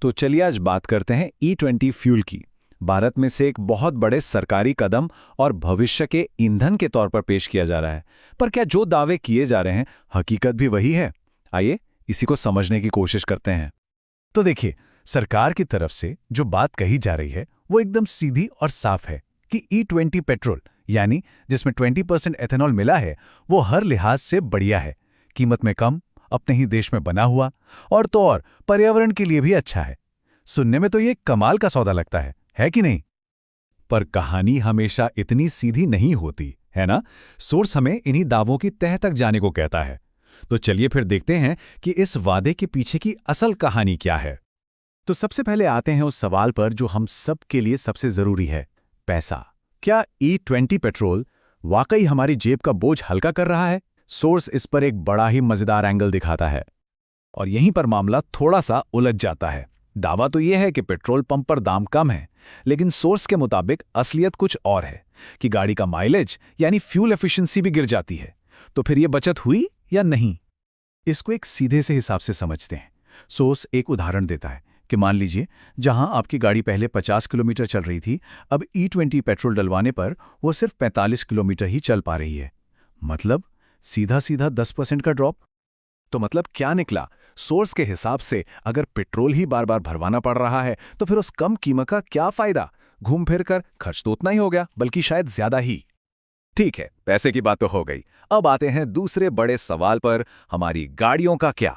तो चलिए आज बात करते हैं E20 फ्यूल की। भारत में से एक बहुत बड़े सरकारी कदम और भविष्य के ईंधन के तौर पर पेश किया जा रहा है। पर क्या जो दावे किए जा रहे हैं हकीकत भी वही है? आइए इसी को समझने की कोशिश करते हैं। तो देखिए, सरकार की तरफ से जो बात कही जा रही है वो एकदम सीधी और साफ है कि E20 पेट्रोल यानी जिसमें 20% एथेनॉल मिला है वो हर लिहाज से बढ़िया है, कीमत में कम, अपने ही देश में बना हुआ और तो और पर्यावरण के लिए भी अच्छा है। सुनने में तो ये कमाल का सौदा लगता है कि नहीं? पर कहानी हमेशा इतनी सीधी नहीं होती, है ना? सोर्स हमें इन्हीं दावों की तह तक जाने को कहता है। तो चलिए फिर देखते हैं कि इस वादे के पीछे की असल कहानी क्या है। तो सबसे पहले आते हैं उस सवाल पर जो हम सब के लिए सबसे जरूरी है, पैसा। क्या E20 पेट्रोल वाकई हमारी जेब का बोझ हल्का कर रहा है? सोर्स इस पर एक बड़ा ही मजेदार एंगल दिखाता है और यहीं पर मामला थोड़ा सा उलझ जाता है। दावा तो यह है कि पेट्रोल पंप पर दाम कम है, लेकिन सोर्स के मुताबिक असलियत कुछ और है कि गाड़ी का माइलेज यानी फ्यूल एफिशिएंसी भी गिर जाती है। तो फिर यह बचत हुई या नहीं? इसको एक सीधे से हिसाब से समझते हैं। सोर्स एक उदाहरण देता है कि मान लीजिए जहां आपकी गाड़ी पहले 50 किलोमीटर चल रही थी, अब E20 पेट्रोल डलवाने पर वो सिर्फ 45 किलोमीटर ही चल पा रही है। मतलब सीधा सीधा 10% का ड्रॉप। तो मतलब क्या निकला? सोर्स के हिसाब से अगर पेट्रोल ही बार बार भरवाना पड़ रहा है तो फिर उस कम कीमत का क्या फायदा? घूम फिर कर खर्च तो उतना ही हो गया, बल्कि शायद ज्यादा ही। ठीक है, पैसे की बात तो हो गई। अब आते हैं दूसरे बड़े सवाल पर, हमारी गाड़ियों का क्या?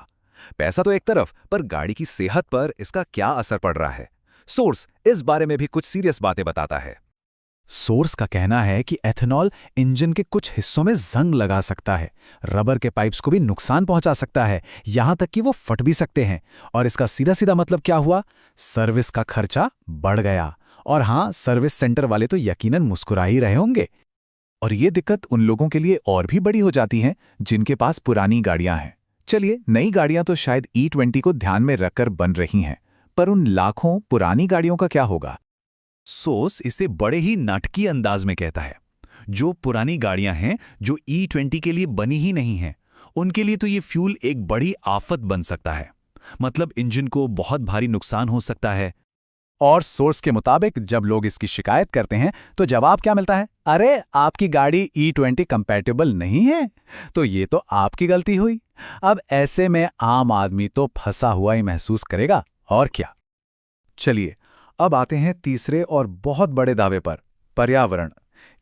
पैसा तो एक तरफ, पर गाड़ी की सेहत पर इसका क्या असर पड़ रहा है? सोर्स इस बारे में भी कुछ सीरियस बातें बताता है। सोर्स का कहना है कि एथेनॉल इंजन के कुछ हिस्सों में जंग लगा सकता है, रबर के पाइप्स को भी नुकसान पहुंचा सकता है, यहां तक कि वो फट भी सकते हैं। और इसका सीधा सीधा मतलब क्या हुआ? सर्विस का खर्चा बढ़ गया। और हां, सर्विस सेंटर वाले तो यकीनन मुस्कुरा ही रहे होंगे। और ये दिक्कत उन लोगों के लिए और भी बड़ी हो जाती है जिनके पास पुरानी गाड़ियां हैं। चलिए, नई गाड़ियां तो शायद E20 को ध्यान में रखकर बन रही हैं, पर उन लाखों पुरानी गाड़ियों का क्या होगा? सोर्स इसे बड़े ही नाटकीय अंदाज में कहता है। जो पुरानी गाड़ियां हैं जो E20 के लिए बनी ही नहीं हैं, उनके लिए तो ये फ्यूल एक बड़ी आफत बन सकता है। मतलब इंजन को बहुत भारी नुकसान हो सकता है। और सोर्स के मुताबिक जब लोग इसकी शिकायत करते हैं तो जवाब क्या मिलता है? अरे, आपकी गाड़ी E20 कंपैटिबल नहीं है, तो ये तो आपकी गलती हुई। अब ऐसे में आम आदमी तो फंसा हुआ ही महसूस करेगा, और क्या। चलिए, अब आते हैं तीसरे और बहुत बड़े दावे पर, पर्यावरण।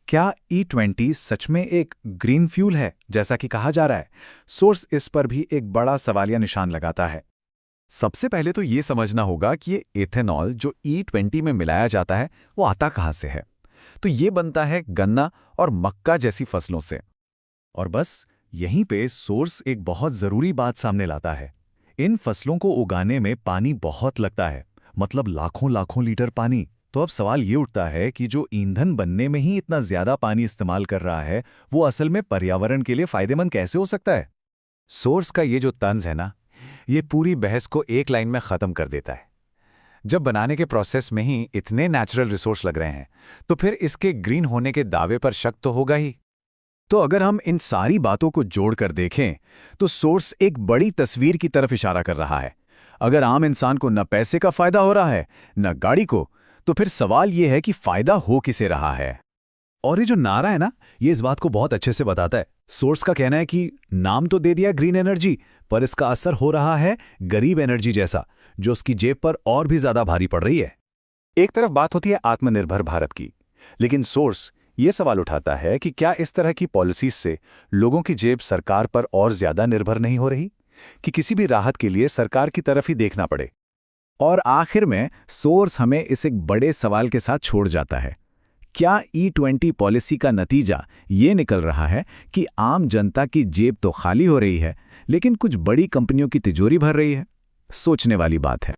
क्या E20 सच में एक ग्रीन फ्यूल है जैसा कि कहा जा रहा है? सोर्स इस पर भी एक बड़ा सवालिया निशान लगाता है। सबसे पहले तो ये समझना होगा कि ये एथेनॉल जो E20 में मिलाया जाता है वो आता कहाँ से है। तो ये बनता है गन्ना और मक्का जैसी फसलों से। और बस यहीं पे सोर्स एक बहुत ज़रूरी बात सामने लाता है। इन फसलों को उगाने में पानी बहुत लगता है, मतलब लाखों लाखों लीटर पानी। तो अब सवाल ये उठता है कि जो ईंधन बनने में ही इतना ज़्यादा पानी इस्तेमाल कर रहा है, वो असल में पर्यावरण के लिए फ़ायदेमंद कैसे हो सकता है? सोर्स का ये जो तंज है ना, ये पूरी बहस को एक लाइन में ख़त्म कर देता है। जब बनाने के प्रोसेस में ही इतने नेचुरल रिसोर्स लग रहे हैं, तो फिर इसके ग्रीन होने के दावे पर शक तो होगा ही। तो अगर हम इन सारी बातों को जोड़कर देखें, तो सोर्स एक बड़ी तस्वीर की तरफ इशारा कर रहा है। अगर आम इंसान को न पैसे का फायदा हो रहा है, न गाड़ी को, तो फिर सवाल ये है कि फायदा हो किसे रहा है? और ये जो नारा है ना, ये इस बात को बहुत अच्छे से बताता है। सोर्स का कहना है कि नाम तो दे दिया ग्रीन एनर्जी, पर इसका असर हो रहा है गरीब एनर्जी जैसा, जो उसकी जेब पर और भी ज्यादा भारी पड़ रही है। एक तरफ बात होती है आत्मनिर्भर भारत की, लेकिन सोर्स ये सवाल उठाता है कि क्या इस तरह की पॉलिसीज से लोगों की जेब सरकार पर और ज्यादा निर्भर नहीं हो रही, कि किसी भी राहत के लिए सरकार की तरफ ही देखना पड़े? और आखिर में सोर्स हमें इस एक बड़े सवाल के साथ छोड़ जाता है। क्या E20 पॉलिसी का नतीजा ये निकल रहा है कि आम जनता की जेब तो खाली हो रही है, लेकिन कुछ बड़ी कंपनियों की तिजोरी भर रही है? सोचने वाली बात है।